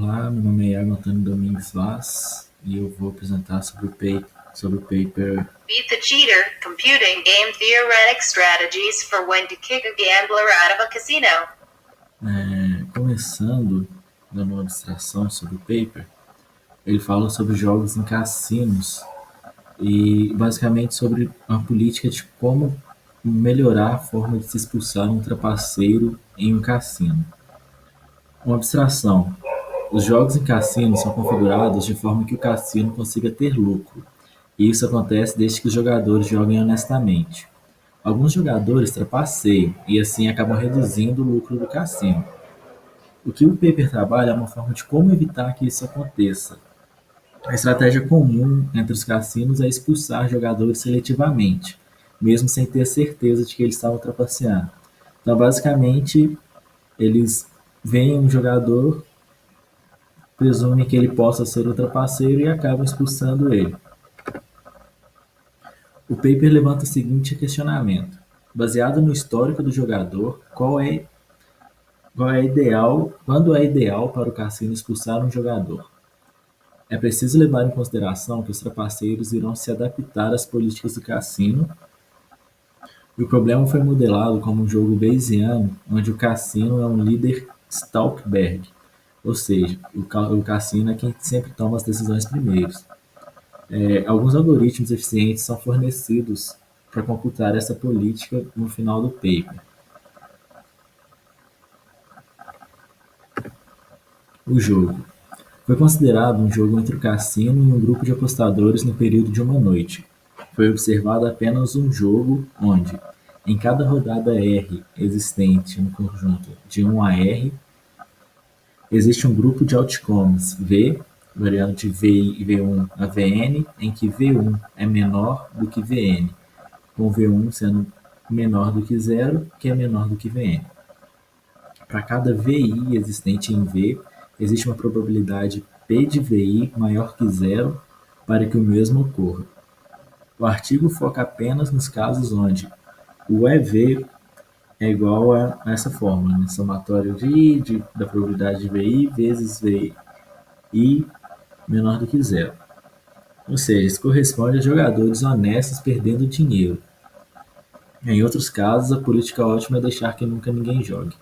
Olá, meu nome é Antônio Domingues Vaz e eu vou apresentar sobre o paper. Beat the Cheater: Computing Game Theoretic Strategies for When to Kick a Gambler Out of a Casino. Começando, dando uma abstração sobre o paper, ele fala sobre jogos em cassinos e basicamente sobre a política de como melhorar a forma de se expulsar um trapaceiro em um cassino. Uma abstração. Os jogos em cassinos são configurados de forma que o cassino consiga ter lucro, e isso acontece desde que os jogadores joguem honestamente. Alguns jogadores trapaceiam e assim acabam reduzindo o lucro do cassino. O que o paper trabalha é uma forma de como evitar que isso aconteça. A estratégia comum entre os cassinos é expulsar jogadores seletivamente, mesmo sem ter certeza de que eles estavam trapaceando. Então, basicamente, eles veem um jogador, presumem que ele possa ser o trapaceiro e acabam expulsando ele. O paper levanta o seguinte questionamento: baseado no histórico do jogador, quando é ideal para o cassino expulsar um jogador? É preciso levar em consideração que os trapaceiros irão se adaptar às políticas do cassino, e o problema foi modelado como um jogo bayesiano, onde o cassino é um líder Stalkberg, ou seja, o cassino é quem sempre toma as decisões primeiros. Alguns algoritmos eficientes são fornecidos para computar essa política no final do paper. O jogo foi considerado um jogo entre o cassino e um grupo de apostadores no período de uma noite. Foi observado apenas um jogo onde, em cada rodada R existente no conjunto de 1 a R, existe um grupo de outcomes V, variando de V1 a Vn, em que V1 é menor do que Vn, com V1 sendo menor do que zero, que é menor do que Vn. Para cada VI existente em V, existe uma probabilidade P de VI maior que zero para que o mesmo ocorra. O artigo foca apenas nos casos onde o EV é igual a essa fórmula, né? Somatório de I da probabilidade de VI vezes VI menor do que zero. Ou seja, isso corresponde a jogadores honestos perdendo dinheiro. Em outros casos, a política ótima é deixar que nunca ninguém jogue.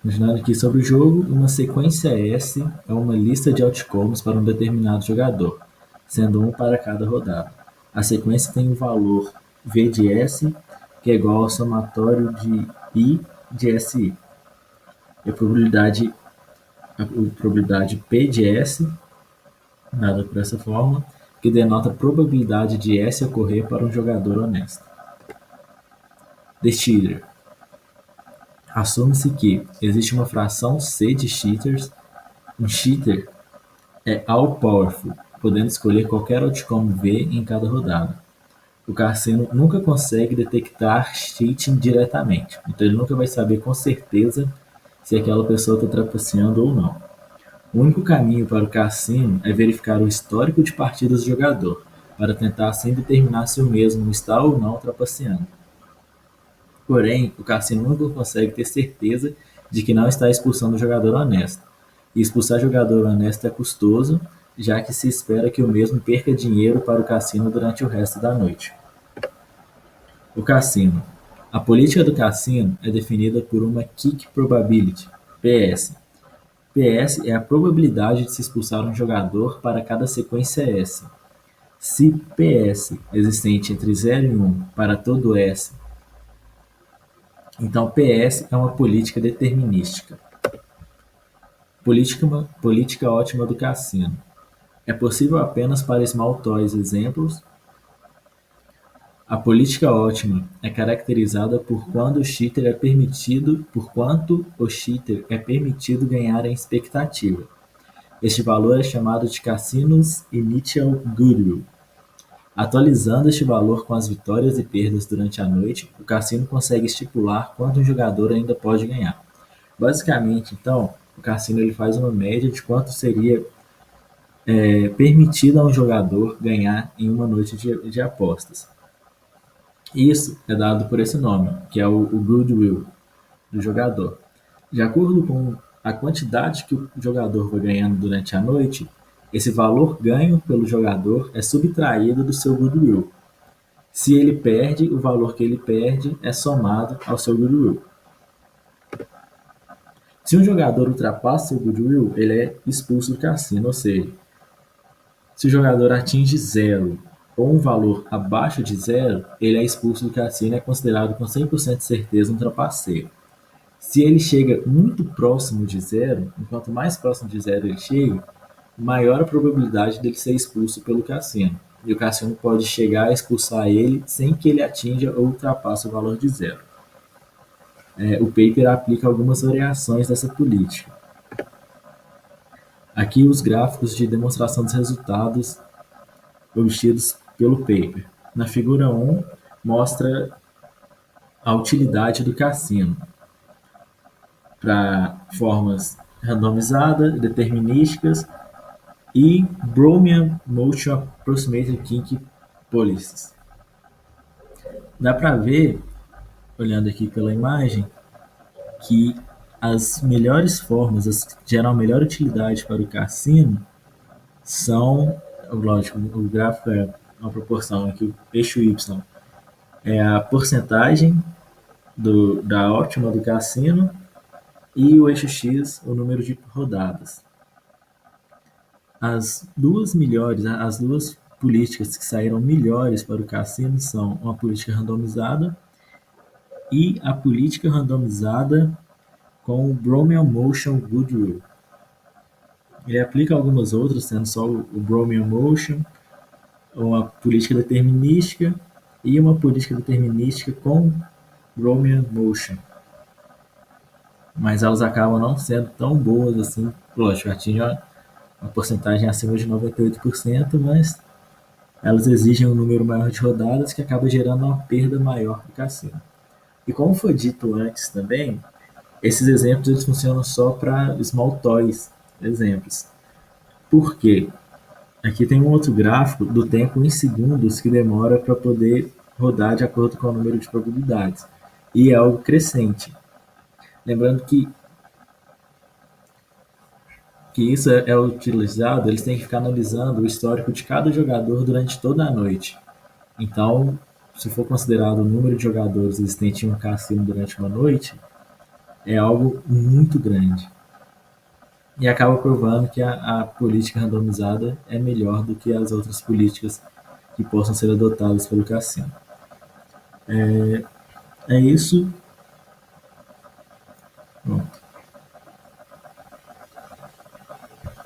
Continuando aqui sobre o jogo, uma sequência S é uma lista de outcomes para um determinado jogador, sendo um para cada rodada. A sequência tem o valor V de S, que é igual ao somatório de I de SI. E a probabilidade P de S, dada por essa fórmula, que denota a probabilidade de S ocorrer para um jogador honesto. The Cheater. Assume-se que existe uma fração C de cheaters. Um cheater é all-powerful, podendo escolher qualquer outcome V em cada rodada. O cassino nunca consegue detectar cheating diretamente, então ele nunca vai saber com certeza se aquela pessoa está trapaceando ou não. O único caminho para o cassino é verificar o histórico de partidas do jogador, para tentar assim determinar se o mesmo está ou não trapaceando. Porém, o cassino nunca consegue ter certeza de que não está expulsando o jogador honesto. E expulsar jogador honesto é custoso, já que se espera que o mesmo perca dinheiro para o cassino durante o resto da noite. O cassino. A política do cassino é definida por uma kick probability, PS. PS é a probabilidade de se expulsar um jogador para cada sequência S. Se PS existente entre 0 e 1 para todo S, então PS é uma política determinística. Política ótima do cassino. É possível apenas para small toys exemplos. A política ótima é caracterizada por quanto o cheater é permitido ganhar em expectativa. Este valor é chamado de Cassino's Initial Goodwill. Atualizando este valor com as vitórias e perdas durante a noite, o cassino consegue estipular quanto um jogador ainda pode ganhar. Basicamente, então, o cassino ele faz uma média de quanto seria permitido a um jogador ganhar em uma noite de apostas. Isso é dado por esse nome, que é o goodwill do jogador. De acordo com a quantidade que o jogador vai ganhando durante a noite, esse valor ganho pelo jogador é subtraído do seu goodwill. Se ele perde, o valor que ele perde é somado ao seu goodwill. Se um jogador ultrapassa o goodwill, ele é expulso do cassino, ou seja, se o jogador atinge zero ou um valor abaixo de zero, ele é expulso do cassino e é considerado com 100% de certeza um trapaceiro. Se ele chega muito próximo de zero, enquanto mais próximo de zero ele chega, maior a probabilidade dele ser expulso pelo cassino. E o cassino pode chegar a expulsar ele sem que ele atinja ou ultrapasse o valor de zero. O paper aplica algumas variações dessa política. Aqui os gráficos de demonstração dos resultados obtidos pelo paper. Na figura 1, mostra a utilidade do cassino para formas randomizadas, determinísticas e Brownian Motion Approximation Kink Policies. Dá para ver, olhando aqui pela imagem, que as melhores formas, as que geram a melhor utilidade para o cassino são, lógico, o gráfico é uma proporção aqui, o eixo Y é a porcentagem da ótima do cassino e o eixo X, o número de rodadas. As duas políticas que saíram melhores para o cassino são uma política randomizada e a política randomizada com o Brownian Motion Goodwill. Ele aplica algumas outras, sendo só o Brownian Motion, uma política determinística e uma política determinística com Brownian Motion. Mas elas acabam não sendo tão boas assim, lógico, atingem uma porcentagem acima de 98%, mas elas exigem um número maior de rodadas que acaba gerando uma perda maior do cassino. E como foi dito antes também, esses exemplos eles funcionam só para small toys, exemplos. Por quê? Aqui tem um outro gráfico do tempo em segundos que demora para poder rodar de acordo com o número de probabilidades. E é algo crescente. Lembrando que isso é utilizado, eles têm que ficar analisando o histórico de cada jogador durante toda a noite. Então, se for considerado o número de jogadores existente em um cassino durante uma noite, é algo muito grande. E acaba provando que a política randomizada é melhor do que as outras políticas que possam ser adotadas pelo cassino. É isso. Pronto.